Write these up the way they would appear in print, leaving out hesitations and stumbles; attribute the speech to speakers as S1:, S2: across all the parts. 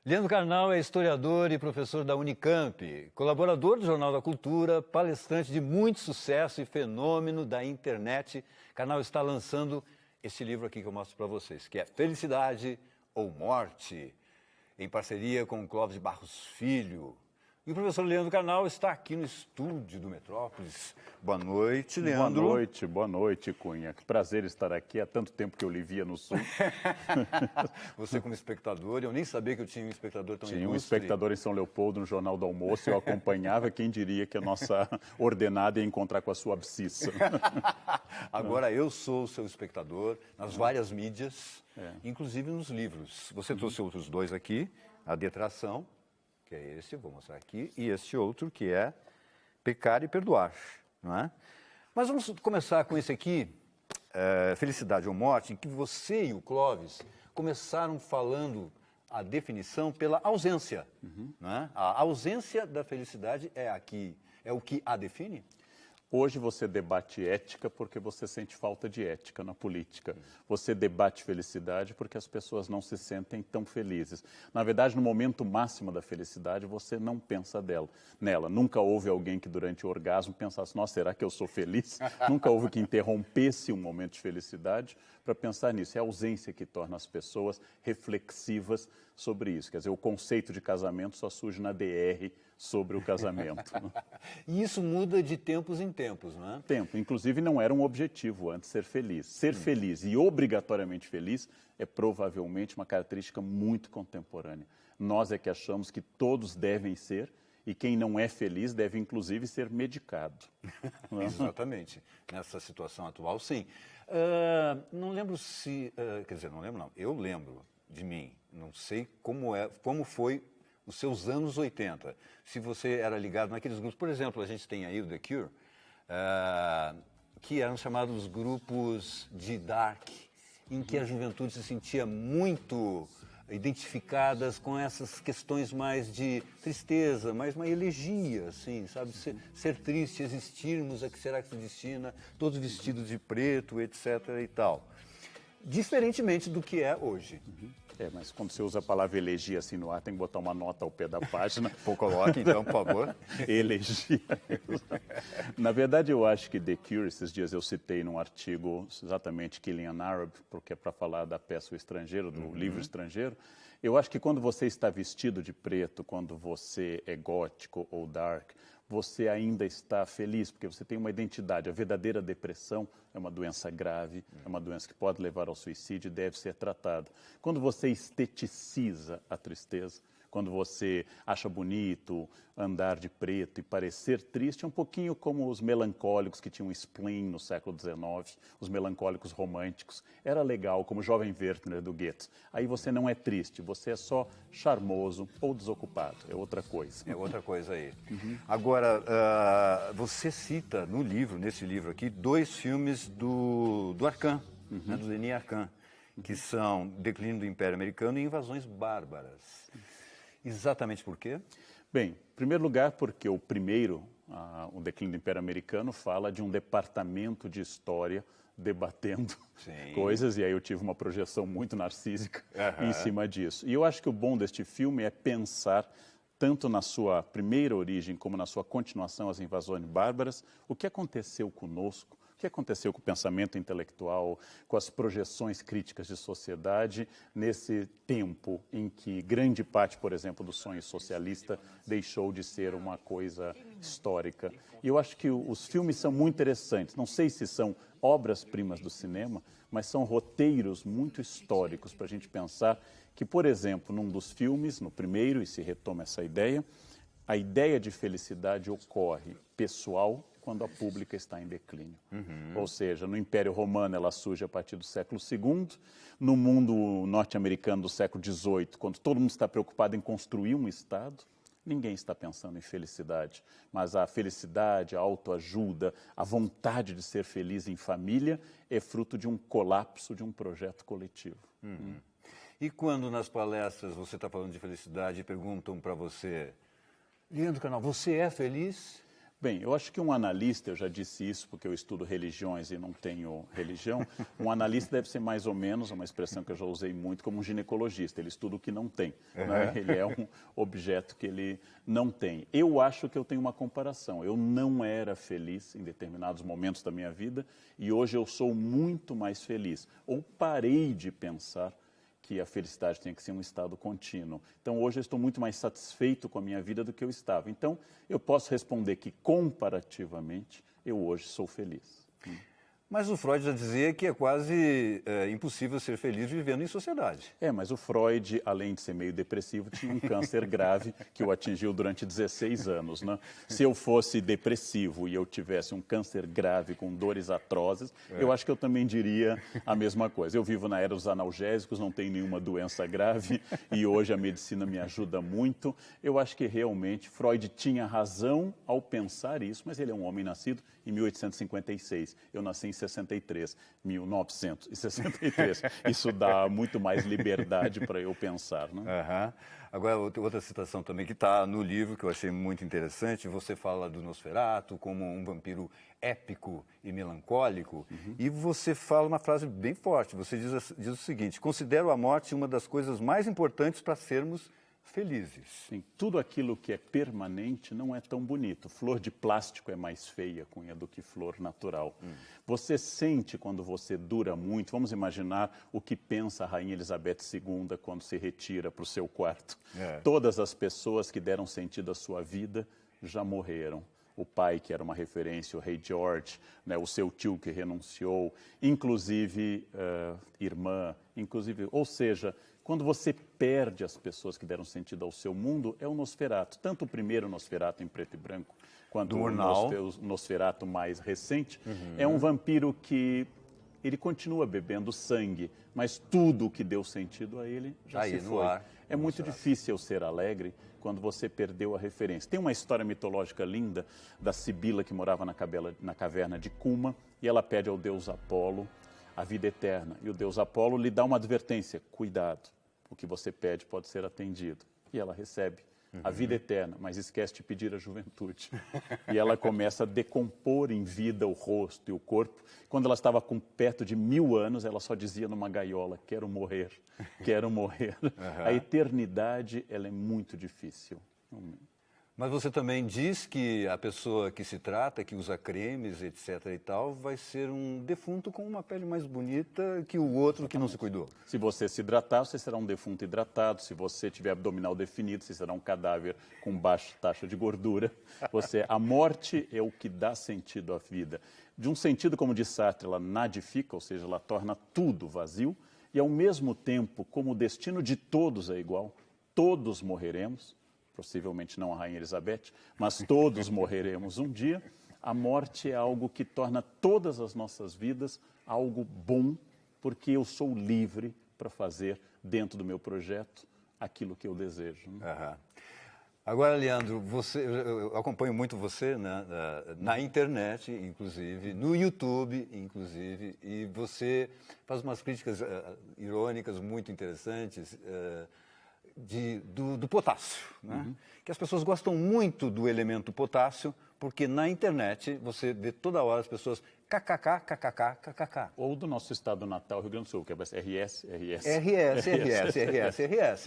S1: Leandro Carnal é historiador e professor da Unicamp, colaborador do Jornal da Cultura, palestrante de muito sucesso e fenômeno da internet. Carnal está lançando este livro aqui que eu mostro para vocês, que é Felicidade ou Morte, em parceria com o Clóvis de Barros Filho. E o professor Leandro Carnal está aqui no estúdio do Metrópolis. Boa noite, Leandro.
S2: Boa noite, Cunha. Que prazer estar aqui. Há tanto tempo que eu lhe via no Sul.
S1: Você como espectador, eu nem sabia que eu tinha um espectador tão ilustre.
S2: Tinha um espectador em São Leopoldo, no Jornal do Almoço, eu acompanhava. Quem diria que a nossa ordenada ia encontrar com a sua abscissa.
S1: Agora eu sou o seu espectador nas várias mídias, inclusive nos livros. Você trouxe outros dois aqui, A Detração, que é esse, vou mostrar aqui, e este outro, que é Pecar e Perdoar, não é? Mas vamos começar com esse aqui, Felicidade ou Morte, em que você e o Clóvis começaram falando a definição pela ausência, não é? A ausência da felicidade é o que a define?
S2: Hoje você debate ética porque você sente falta de ética na política. Você debate felicidade porque as pessoas não se sentem tão felizes. Na verdade, no momento máximo da felicidade, você não pensa nela. Nunca houve alguém que durante o orgasmo pensasse, nossa, será que eu sou feliz? Nunca houve que interrompesse um momento de felicidade para pensar nisso. É a ausência que torna as pessoas reflexivas sobre isso. Quer dizer, o conceito de casamento só surge na DR sobre o casamento.
S1: E isso muda de tempos em tempos, não é?
S2: Tempo. Inclusive, não era um objetivo antes ser feliz. Ser feliz e obrigatoriamente feliz é provavelmente uma característica muito contemporânea. Nós é que achamos que todos devem ser e quem não é feliz deve, inclusive, ser medicado.
S1: Exatamente. Nessa situação atual, sim. Não lembro se... quer dizer, não lembro não. Eu lembro de mim. Não sei como foi os seus anos 80. Se você era ligado naqueles grupos... Por exemplo, a gente tem aí o The Cure, que eram chamados grupos de dark, em que a juventude se sentia muito identificadas com essas questões mais de tristeza, mais uma elegia, assim, sabe? Ser triste, existirmos, a que será que se destina, todos vestidos de preto, etc. e tal. Diferentemente do que é hoje.
S2: Mas quando você usa a palavra elegia assim no ar, tem que botar uma nota ao pé da página.
S1: Coloque então, por favor.
S2: Elegia. Na verdade, eu acho que The Cure, esses dias eu citei num artigo exatamente Killing an Arab, porque é para falar da peça O Estrangeiro, do livro Estrangeiro. Eu acho que quando você está vestido de preto, quando você é gótico ou dark, você ainda está feliz, porque você tem uma identidade. A verdadeira depressão é uma doença grave, é uma doença que pode levar ao suicídio e deve ser tratada. Quando você esteticiza a tristeza, quando você acha bonito andar de preto e parecer triste, é um pouquinho como os melancólicos que tinham spleen no século XIX, os melancólicos românticos. Era legal, como o jovem Werther do Goethe. Aí você não é triste, você é só charmoso ou desocupado, é outra coisa.
S1: É outra coisa aí. Agora, você cita no livro, nesse livro aqui, dois filmes do Arcan, né, do Denis Arcan, que são Declínio do Império Americano e Invasões Bárbaras. Exatamente por quê?
S2: Bem, em primeiro lugar, porque o primeiro, o Declínio do Império Americano, fala de um departamento de história debatendo coisas, e aí eu tive uma projeção muito narcísica em cima disso. E eu acho que o bom deste filme é pensar, tanto na sua primeira origem como na sua continuação, as invasões bárbaras, o que aconteceu conosco, o que aconteceu com o pensamento intelectual, com as projeções críticas de sociedade, nesse tempo em que grande parte, por exemplo, do sonho socialista deixou de ser uma coisa histórica. E eu acho que os filmes são muito interessantes. Não sei se são obras-primas do cinema, mas são roteiros muito históricos para a gente pensar que, por exemplo, num dos filmes, no primeiro, e se retoma essa ideia, a ideia de felicidade ocorre pessoal quando a pública está em declínio. Ou seja, no Império Romano ela surge a partir do século II, no mundo norte-americano do século XVIII, quando todo mundo está preocupado em construir um Estado, ninguém está pensando em felicidade, mas a felicidade, a autoajuda, a vontade de ser feliz em família é fruto de um colapso de um projeto coletivo.
S1: E quando nas palestras você está falando de felicidade e perguntam para você, Leandro Carnal, você é feliz?
S2: Bem, eu acho que um analista, eu já disse isso porque eu estudo religiões e não tenho religião, um analista deve ser mais ou menos, uma expressão que eu já usei muito, como um ginecologista, ele estuda o que não tem, né? Ele é um objeto que ele não tem. Eu acho que eu tenho uma comparação, eu não era feliz em determinados momentos da minha vida e hoje eu sou muito mais feliz, ou parei de pensar que a felicidade tem que ser um estado contínuo. Então, hoje eu estou muito mais satisfeito com a minha vida do que eu estava. Então, eu posso responder que, comparativamente, eu hoje sou feliz.
S1: Mas o Freud já dizia que é quase impossível ser feliz vivendo em sociedade.
S2: Mas o Freud, além de ser meio depressivo, tinha um câncer grave que o atingiu durante 16 anos, né? Se eu fosse depressivo e eu tivesse um câncer grave com dores atrozes, eu acho que eu também diria a mesma coisa. Eu vivo na era dos analgésicos, não tenho nenhuma doença grave e hoje a medicina me ajuda muito. Eu acho que realmente Freud tinha razão ao pensar isso, mas ele é um homem nascido em 1856. Eu nasci em 1963. Isso dá muito mais liberdade para eu pensar, né?
S1: Agora, outra citação também que está no livro, que eu achei muito interessante, você fala do Nosferatu como um vampiro épico e melancólico, e você fala uma frase bem forte, você diz o seguinte: considero a morte uma das coisas mais importantes para sermos felizes.
S2: Sim, tudo aquilo que é permanente não é tão bonito. Flor de plástico é mais feia, Cunha, do que flor natural. Você sente quando você dura muito. Vamos imaginar o que pensa a Rainha Elizabeth II quando se retira para o seu quarto. Todas as pessoas que deram sentido à sua vida já morreram. O pai, que era uma referência, o rei George, né, o seu tio que renunciou, inclusive irmã, inclusive, ou seja, quando você perde as pessoas que deram sentido ao seu mundo, é o Nosferatu. Tanto o primeiro Nosferatu em preto e branco, quanto o Nosferatu mais recente, é um vampiro que ele continua bebendo sangue, mas tudo que deu sentido a ele já se foi. É muito difícil ser alegre quando você perdeu a referência. Tem uma história mitológica linda da Sibila que morava na caverna de Cuma e ela pede ao deus Apolo a vida eterna. E o deus Apolo lhe dá uma advertência: cuidado, o que você pede pode ser atendido. E ela recebe a vida eterna, mas esquece de pedir a juventude. E ela começa a decompor em vida o rosto e o corpo. Quando ela estava com perto de 1000 anos, ela só dizia numa gaiola: quero morrer, quero morrer. A eternidade, ela é muito difícil.
S1: Mas você também diz que a pessoa que se trata, que usa cremes, etc. e tal, vai ser um defunto com uma pele mais bonita que o outro que não se cuidou.
S2: Se você se hidratar, você será um defunto hidratado. Se você tiver abdominal definido, você será um cadáver com baixa taxa de gordura. A morte é o que dá sentido à vida. De um sentido, como diz Sartre, ela nadifica, ou seja, ela torna tudo vazio. E, ao mesmo tempo, como o destino de todos é igual, todos morreremos. Possivelmente não a Rainha Elizabeth, mas todos morreremos um dia. A morte é algo que torna todas as nossas vidas algo bom, porque eu sou livre para fazer, dentro do meu projeto, aquilo que eu desejo.
S1: Agora, Leandro, eu acompanho muito você, né, na internet, inclusive, no YouTube, inclusive, e você faz umas críticas irônicas muito interessantes, do potássio, né? Que as pessoas gostam muito do elemento potássio, porque na internet você vê toda hora as pessoas kkk, kkk, kkk.
S2: Ou do nosso estado natal, Rio Grande do Sul, que é RS.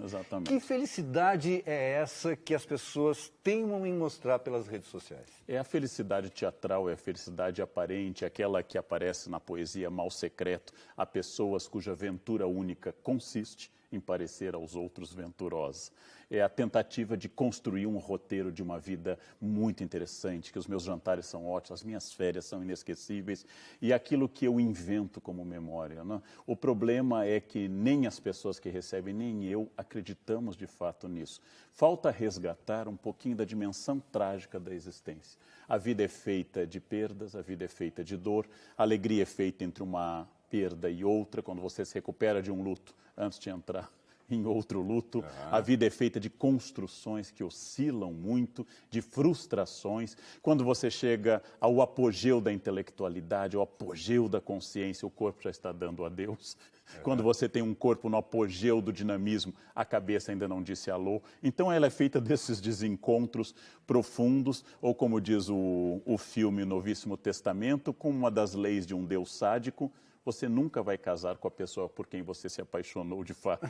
S1: Exatamente. Que felicidade é essa que as pessoas teimam em mostrar pelas redes sociais?
S2: É a felicidade teatral, é a felicidade aparente, aquela que aparece na poesia Mal Secreto, a pessoas cuja aventura única consiste em parecer aos outros venturosa. É a tentativa de construir um roteiro de uma vida muito interessante, que os meus jantares são ótimos, as minhas férias são inesquecíveis, e aquilo que eu invento como memória, né? O problema é que nem as pessoas que recebem, nem eu acreditamos de fato nisso. Falta resgatar um pouquinho da dimensão trágica da existência. A vida é feita de perdas, a vida é feita de dor, a alegria é feita entre uma perda e outra, quando você se recupera de um luto antes de entrar em outro luto. A vida é feita de construções que oscilam muito, de frustrações. Quando você chega ao apogeu da intelectualidade, ao apogeu da consciência, o corpo já está dando adeus. Quando você tem um corpo no apogeu do dinamismo, a cabeça ainda não disse alô. Então ela é feita desses desencontros profundos, ou como diz o filme Novíssimo Testamento, com uma das leis de um Deus sádico, você nunca vai casar com a pessoa por quem você se apaixonou de fato.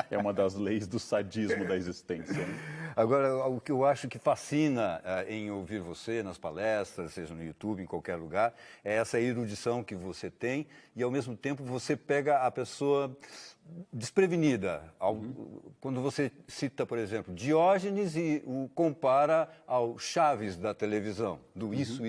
S2: É uma das leis do sadismo da existência. Né?
S1: Agora, o que eu acho que fascina em ouvir você nas palestras, seja no YouTube, em qualquer lugar, é essa erudição que você tem e, ao mesmo tempo, você pega a pessoa desprevenida. Quando você cita, por exemplo, Diógenes e o compara ao Chaves da televisão, do isso.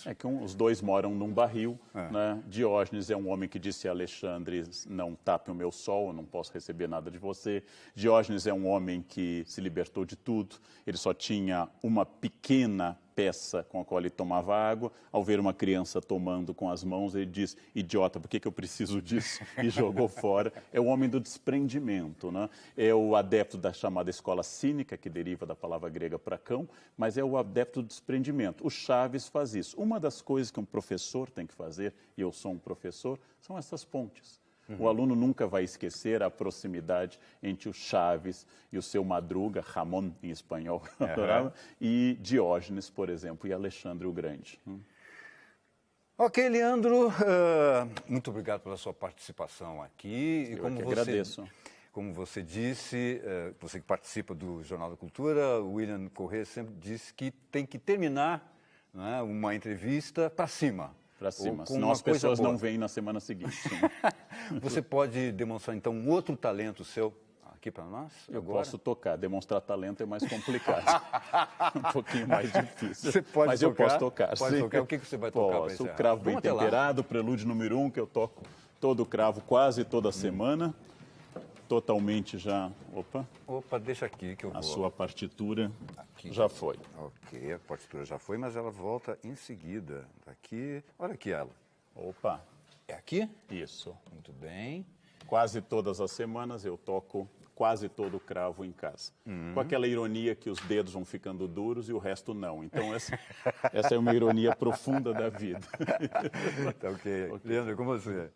S2: É que os dois moram num barril. Né? Diógenes é um homem que disse a Alexandre, não tape o meu sol, eu não posso receber nada de você. Diógenes é um homem que se libertou de tudo, ele só tinha uma pequena peça com a qual ele tomava água. Ao ver uma criança tomando com as mãos, ele diz, idiota, por que eu preciso disso? E jogou fora. É o homem do desprendimento. Né? É o adepto da chamada escola cínica, que deriva da palavra grega para cão, mas é o adepto do desprendimento. O Chaves faz isso. Uma das coisas que um professor tem que fazer, e eu sou um professor, são essas pontes. O aluno nunca vai esquecer a proximidade entre o Chaves e o seu Madruga, Ramon em espanhol, e Diógenes, por exemplo, e Alexandre o Grande.
S1: Ok, Leandro, muito obrigado pela sua participação aqui.
S2: Eu que agradeço.
S1: Como você disse, você que participa do Jornal da Cultura, o William Corrêa sempre disse que tem que terminar, né, uma entrevista para cima.
S2: Para cima, senão as pessoas não vêm na semana seguinte.
S1: Você pode demonstrar, então, um outro talento seu aqui para nós?
S2: Eu posso tocar. Demonstrar talento é mais complicado. Um pouquinho mais difícil.
S1: Você pode
S2: Mas
S1: tocar?
S2: eu posso tocar,
S1: pode
S2: sim.
S1: Tocar. O que você vai tocar para encerrar?
S2: O cravo bem temperado, prelúdio número 1, que eu toco todo o cravo quase toda semana. Totalmente já...
S1: Opa, deixa aqui que eu vou.
S2: A sua partitura
S1: aqui.
S2: Já foi.
S1: Ok, a partitura já foi, mas ela volta em seguida. Aqui, olha aqui ela.
S2: Opa.
S1: É aqui?
S2: Isso.
S1: Muito bem.
S2: Quase todas as semanas eu toco quase todo o cravo em casa. Com aquela ironia que os dedos vão ficando duros e o resto não. Então essa é uma ironia profunda da vida.
S1: Tá ok. Leandro, com você.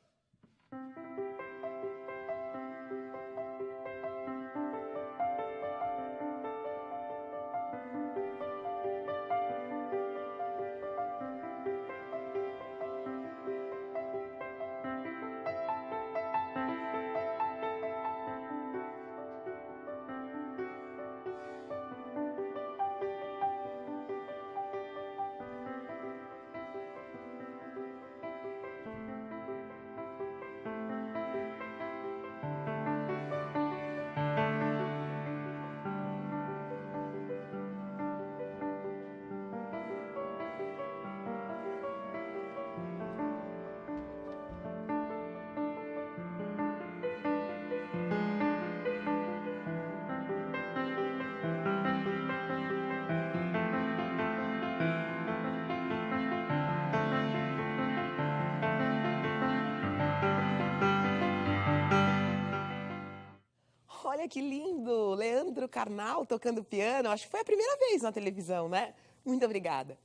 S3: Olha que lindo! Leandro Carnal tocando piano. Acho que foi a primeira vez na televisão, né? Muito obrigada.